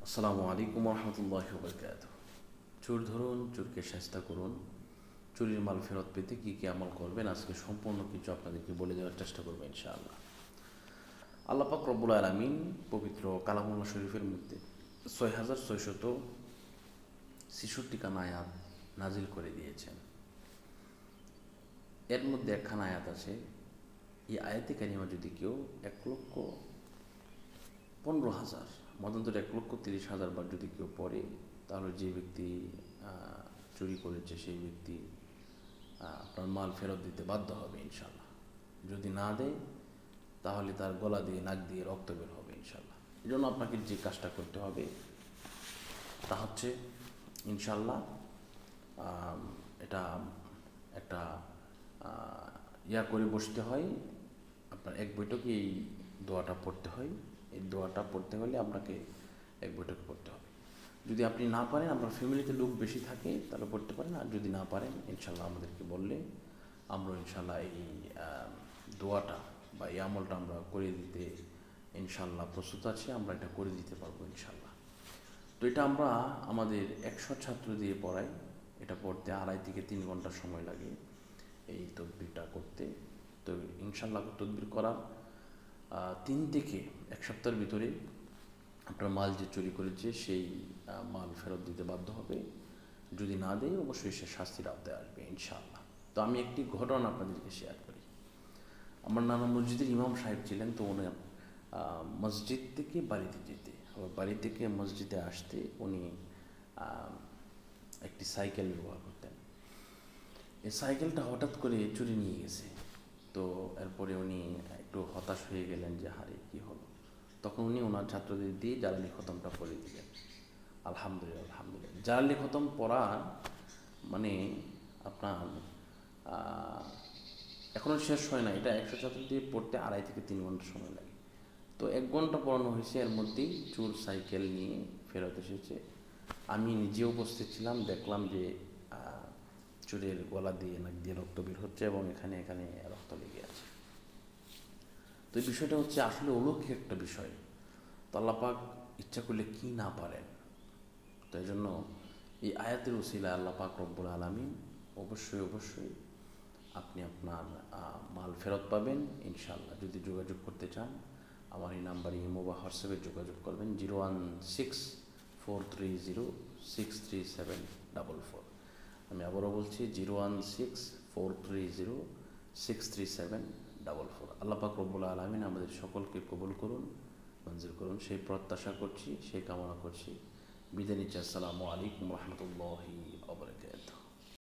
আসসালামু আলাইকুম রহমতুল্লাহি ওয়া বারাকাতুহু। চোর ধরুন, চোরকে শায়েস্তা করুন। চুরির মাল ফেরত পেতে কী কী আমল করবেন আজকে সম্পূর্ণ কিছু আপনাদেরকে বলে দেওয়ার চেষ্টা করবো ইনশাআল্লাহ। আল্লাহ পাক রব্বুল আলামিন পবিত্র কালামুল্লাহ শরীফের মধ্যে ৬,৬৬৬ খানা আয়াত নাজিল করে দিয়েছেন। এর মধ্যে একখানা আয়াত আছে, এই আয়াতে কারিমা যদি কেউ ১,১৫,০০০ মতান্তরে ১,৩০,০০০ বার যদি কেউ পড়ে, তাহলে যে ব্যক্তি চুরি করেছে সেই ব্যক্তি আপনার মাল ফেরত দিতে বাধ্য হবে ইনশাল্লাহ। যদি না দেয় তাহলে তার গলা দিয়ে নাক দিয়ে রক্ত বের হবে ইনশাল্লাহ। এই জন্য আপনাকে যে কাজটা করতে হবে তা হচ্ছে ইনশাল্লাহ এটা একটা ইয়া করে বসতে হয়। আপনার এক বৈঠকে এই দোয়াটা পড়তে হয়। এই দোয়াটা পড়তে হলে আপনাকে এক বৈঠক পড়তে হবে। যদি আপনি না পারেন, আপনার ফ্যামিলিতে লোক বেশি থাকে, তাহলে পড়তে পারেন। আর যদি না পারেন ইনশাল্লাহ আমাদেরকে বললে আমরা ইনশাল্লাহ এই দোয়াটা বা এই আমলটা আমরা করে দিতে ইনশাল্লাহ প্রস্তুত আছি। আমরা এটা করে দিতে পারবো ইনশাল্লাহ। তো এটা আমরা আমাদের ১০০ ছাত্র দিয়ে পড়াই। এটা পড়তে ২.৫ থেকে ৩ ঘন্টা সময় লাগে এই তদবিরটা করতে। তো ইনশাল্লাহ তদবির করার ৩ থেকে ১ সপ্তাহের ভিতরে আপনার মাল যে চুরি করেছে সেই মাল ফেরত দিতে বাধ্য হবে। যদি না দেয় অবশ্যই সে শাস্তির আওতায় আসবে ইনশাআল্লাহ। তো আমি একটি ঘটনা আপনাদেরকে শেয়ার করি। আমার নানা মসজিদের ইমাম সাহেব ছিলেন। তো উনি মসজিদ থেকে বাড়িতে যেতে, আবার বাড়ি থেকে মসজিদে আসতে উনি একটি সাইকেল ব্যবহার করতেন। এই সাইকেলটা হঠাৎ করে চুরি নিয়ে গেছে। তো এরপরে উনি একটু হতাশ হয়ে গেলেন যে হারে কী হলো। তখন উনি ওনার ছাত্রদের দিয়ে জালালি খতমটা পড়ে দিলেন। আলহামদুলিল্লাহ আলহামদুলিল্লাহ। জালালি খতম পড়া মানে আপনার এখনও শেষ হয় না। এটা ১০০ ছাত্র দিয়ে পড়তে ২.৫ থেকে ৩ ঘন্টা সময় লাগে। তো ১ ঘন্টা পড়ানো হয়েছে, এর মধ্যেই চোর সাইকেল নিয়ে ফেরত এসেছে। আমি নিজে উপস্থিত ছিলাম, দেখলাম যে চোরের গলা দিয়ে নাক দিয়ে রক্ত বের হচ্ছে এবং এখানে এখানে রক্ত লেগে আছে। তো এই বিষয়টা হচ্ছে আসলে অলৌকিক একটা বিষয়। তো আল্লাহ পাক ইচ্ছা করলে কি না পারেন। তো এই জন্য এই আয়াতের উসিলায় আল্লাহ পাক রব্বুল আলামিন অবশ্যই অবশ্যই আপনি আপনার মাল ফেরত পাবেন ইনশাআল্লাহ। যদি যোগাযোগ করতে চান আমার এই নাম্বারে ইমো বা হোয়াটসঅ্যাপে যোগাযোগ করবেন 016-430-63744। আমি আবারও বলছি 016-430-63744। আল্লাহ পাক রব্বুল আলামিন আমাদের সকলকে কবুল করুন, মঞ্জুর করুন, সেই প্রত্যাশা করছি, সেই কামনা করছি। বিদায় নিচ্ছি। আসসালামু আলাইকুম রহমতুল্লাহি ওয়া বারাকাতুহু।